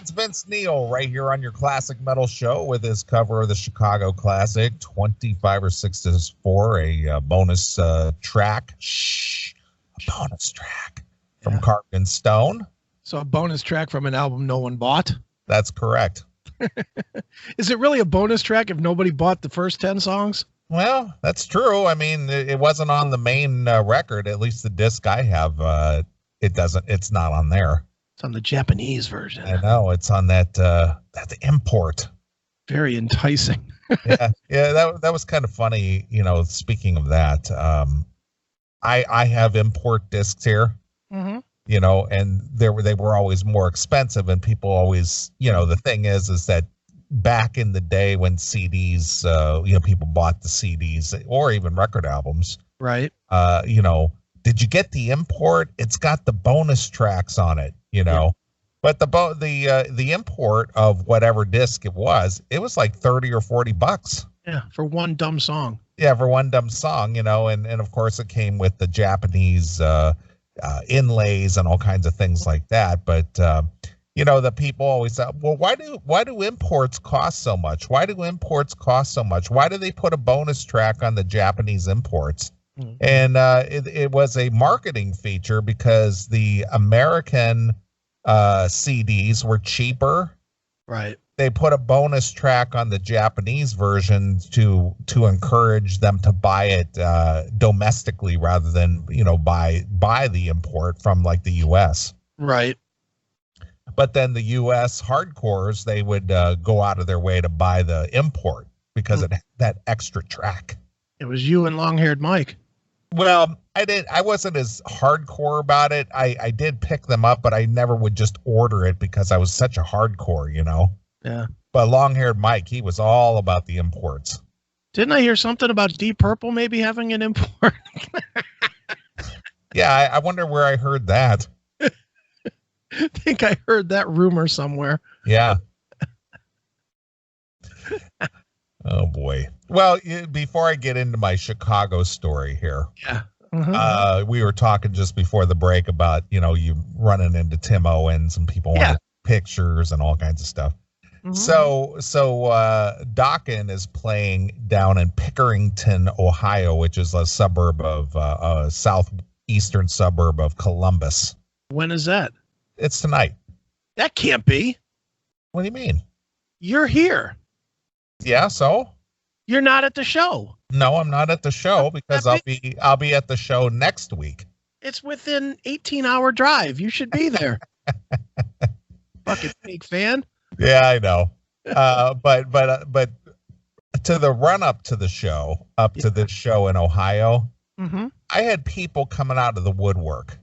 it's Vince Neil right here on your Classic Metal Show with his cover of the Chicago Classic, 25 or 6 is for a bonus track. Shh, a bonus track from Carved in Stone. So a bonus track from an album no one bought? That's correct. Is it really a bonus track if nobody bought the first 10 songs? Well, that's true. I mean, it wasn't on the main record. At least the disc I have, it's not on there. It's on the Japanese version. I know. It's on that import. Very enticing. yeah, that was kind of funny. You know, speaking of that, I have import discs here. Mm-hmm. You know, and they were always more expensive, and people always, you know, the thing is that back in the day when CDs, you know, people bought the CDs or even record albums. Right. You know, did you get the import? It's got the bonus tracks on it, you know, but the import of whatever disc it was like $30 or $40. Yeah. For one dumb song. Yeah. For one dumb song, you know, and of course it came with the Japanese, inlays and all kinds of things like that. But, you know, the people always say, well, why do imports cost so much? Why do imports cost so much? Why do they put a bonus track on the Japanese imports? Mm-hmm. And it was a marketing feature because the American CDs were cheaper. Right. They put a bonus track on the Japanese version to encourage them to buy it domestically rather than, you know, buy the import from like the US. Right. But then the US hardcores, they would go out of their way to buy the import because it had that extra track. It was you and long-haired Mike. Well, I wasn't as hardcore about it. I did pick them up, but I never would just order it because I was such a hardcore, you know. Yeah. But long-haired Mike, he was all about the imports. Didn't I hear something about Deep Purple maybe having an import? Yeah, I wonder where I heard that. I think I heard that rumor somewhere. Yeah. Oh, boy. Well, before I get into my Chicago story here. Yeah. We were talking just before the break about, you know, you running into Tim Owens and people wanting pictures and all kinds of stuff. Mm-hmm. So Dokken is playing down in Pickerington, Ohio, which is a suburb of southeastern suburb of Columbus. When is that? It's tonight. That can't be. What do you mean? You're here. Yeah, so? You're not at the show. No, I'm not at the show because I'll be at the show next week. It's within 18-hour drive. You should be there. Fucking fake fan. Yeah, I know. But to the run up to the show, to this show in Ohio, I had people coming out of the woodwork.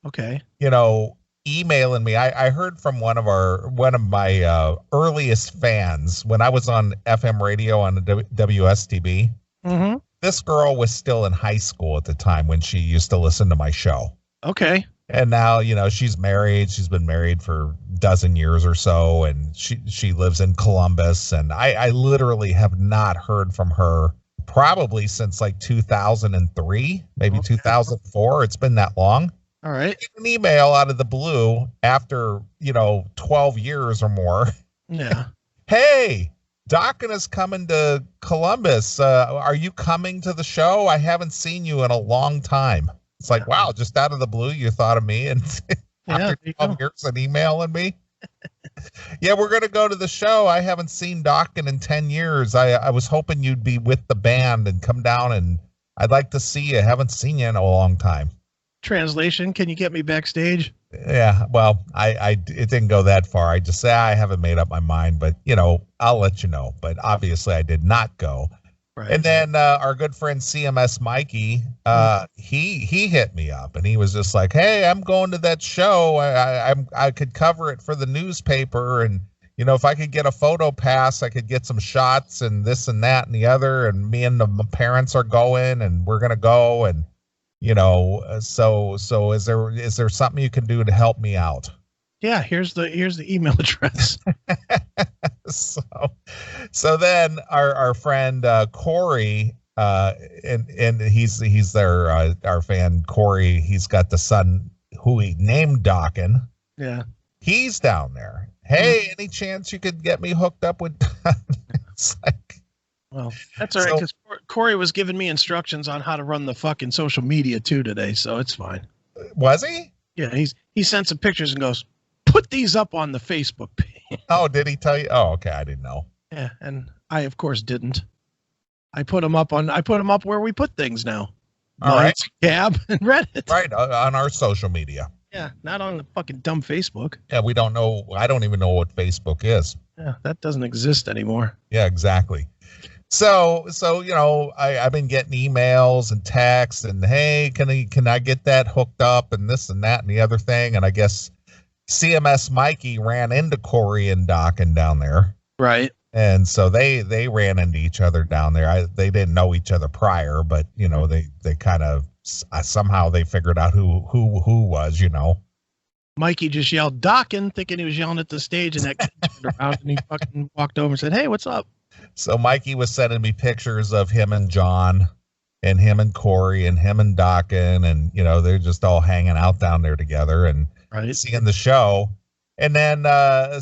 Okay. You know, emailing me. I heard from one of my earliest fans when I was on FM radio on the WSTB. Mm-hmm. This girl was still in high school at the time when she used to listen to my show. Okay. And now, you know, she's married. She's been married for a dozen years or so, and she lives in Columbus. And I literally have not heard from her probably since like 2003, maybe 2004. It's been that long. All right. An email out of the blue after, you know, 12 years or more. Yeah. Hey, Dokken is coming to Columbus. Are you coming to the show? I haven't seen you in a long time. It's like, wow, just out of the blue, you thought of me, and after 12 years an emailing me. Yeah, we're going to go to the show. I haven't seen Dokken in 10 years. I was hoping you'd be with the band and come down, and I'd like to see you. Haven't seen you in a long time. Translation, can you get me backstage? Yeah, well, it didn't go that far. I just say I haven't made up my mind, but, you know, I'll let you know. But obviously I did not go. Right. And then our good friend CMS Mikey, he hit me up and he was just like, hey, I'm going to that show. I could cover it for the newspaper. And, you know, if I could get a photo pass, I could get some shots and this and that and the other. And me and my parents are going and we're going to go. And, you know, so is there something you can do to help me out? Yeah, here's the email address. So then our friend Corey, and he's our fan Corey. He's got the son who he named Dokken. Yeah. He's down there. Hey, any chance you could get me hooked up with? It's like, well, that's all right, because Corey was giving me instructions on how to run the fucking social media too today, so it's fine. Was he? Yeah, he sent some pictures and goes, put these up on the Facebook page. Oh, did he tell you? Oh, okay, I didn't know. Yeah, and I of course didn't. I put them up where we put things now. All right. Gab and Reddit. Right, on our social media. Yeah, not on the fucking dumb Facebook. Yeah, we don't know. I don't even know what Facebook is. Yeah, that doesn't exist anymore. Yeah, exactly. So you know, I've been getting emails and texts and, hey, can I get that hooked up and this and that and the other thing? And I guess CMS Mikey ran into Corey and Dokken down there. Right. And so they ran into each other down there. They didn't know each other prior, but you know, they kind of somehow they figured out who was, you know. Mikey just yelled Dokken, thinking he was yelling at the stage, and that kid turned around and he fucking walked over and said, "Hey, what's up?" So Mikey was sending me pictures of him and John and him and Corey and him and Dokken, and you know, they're just all hanging out down there together and seeing the show. And then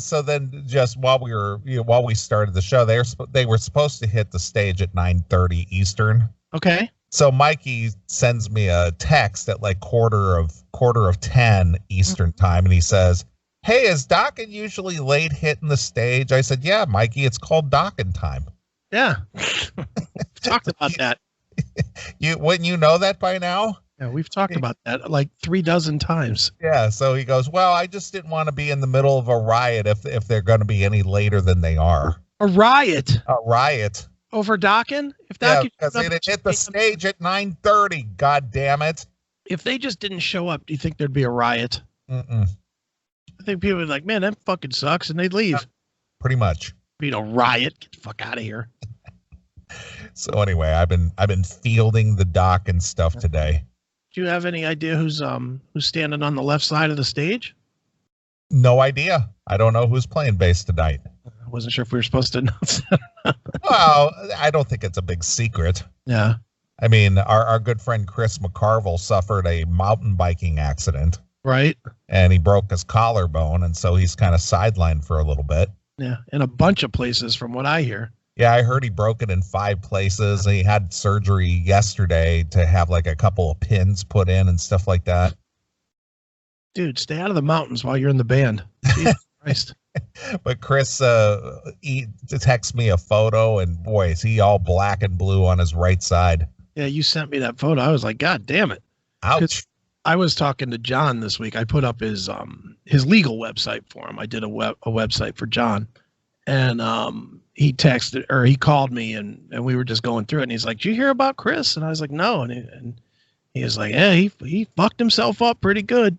so then just while we started the show, they were supposed to hit the stage at 9:30 Eastern. Okay. So Mikey sends me a text at like quarter of 10 Eastern time, and he says, "Hey, is Dokken usually late hitting the stage?" I said, "Yeah, Mikey, it's called Dokken time." Yeah. Talked about that. Wouldn't you know that by now? Yeah, we've talked about that like 36 times. Yeah, so he goes, "Well, I just didn't want to be in the middle of a riot if they're going to be any later than they are." A riot? A riot. Over Dokken? If Dokken, because they didn't hit the stage at 9:30, God damn it. If they just didn't show up, do you think there'd be a riot? Mm-mm. I think people would be like, "Man, that fucking sucks," and they'd leave. Yeah, pretty much. Be a riot. Get the fuck out of here. So anyway, I've been fielding the Dokken stuff today. Do you have any idea who's standing on the left side of the stage? No idea. I don't know who's playing bass tonight. I wasn't sure if we were supposed to announce that. Well, I don't think it's a big secret. Yeah. I mean, our good friend Chris McCarvill suffered a mountain biking accident. Right. And he broke his collarbone, and so he's kind of sidelined for a little bit. Yeah, in a bunch of places from what I hear. Yeah, I heard he broke it in 5 places. And he had surgery yesterday to have like a couple of pins put in and stuff like that. Dude, stay out of the mountains while you're in the band. Jesus Christ. But Chris he texts me a photo, and boy, is he all black and blue on his right side. Yeah, you sent me that photo. I was like, God damn it. Ouch. I was talking to John this week. I put up his legal website for him. I did a website for John. And he texted, or he called me, and we were just going through it. And he's like, "Did you hear about Chris?" And I was like, "No." And he was like, "Yeah, he fucked himself up pretty good."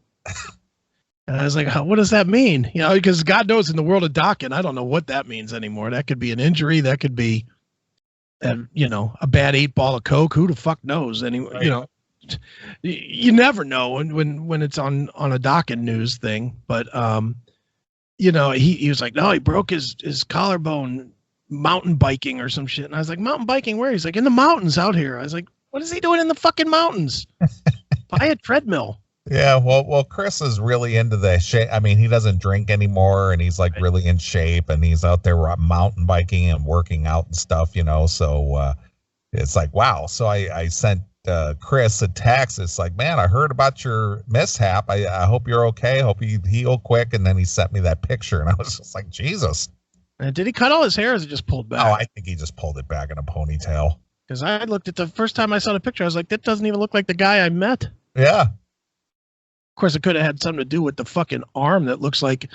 And I was like, "What does that mean?" You know, because God knows in the world of Dokken, I don't know what that means anymore. That could be an injury. That could be, a bad 8 ball of Coke. Who the fuck knows? Anyway, you know, you never know when it's on a Dokken news thing. But he was like, "No, he broke his collarbone mountain biking or some shit." And I was like, "Mountain biking where?" He's like, "In the mountains out here." I was like, "What is he doing in the fucking mountains?" Buy a treadmill. Yeah, well, Chris is really into the shape. I mean, he doesn't drink anymore, and he's like really in shape, and he's out there mountain biking and working out and stuff, you know. So it's like, wow. So I sent Chris a text. It's like, "Man, I heard about your mishap. I hope you're okay. Hope you heal quick." And then he sent me that picture, and I was just like, Jesus. And did he cut all his hair, or is it just pulled back? Oh, I think he just pulled it back in a ponytail. Because I looked at the first time I saw the picture, I was like, that doesn't even look like the guy I met. Yeah. Of course, it could have had something to do with the fucking arm that looks like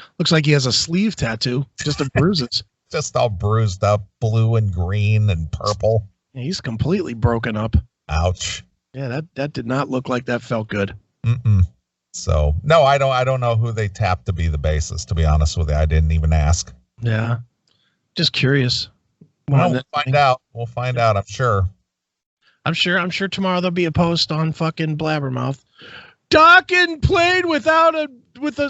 he has a sleeve tattoo, just of bruises. Just all bruised up, blue and green and purple. Yeah, he's completely broken up. Ouch. Yeah, that did not look like that felt good. Mm-mm. So no, I don't know who they tapped to be the bassist. To be honest with you, I didn't even ask. Yeah, just curious. Well, we'll find out. We'll find out. I'm sure. I'm sure tomorrow there'll be a post on fucking Blabbermouth. Dokken played with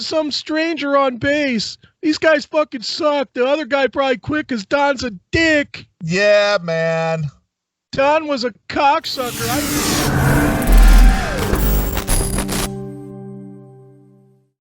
some stranger on bass. These guys fucking suck. The other guy probably quit because Don's a dick. Yeah, man. Don was a cocksucker.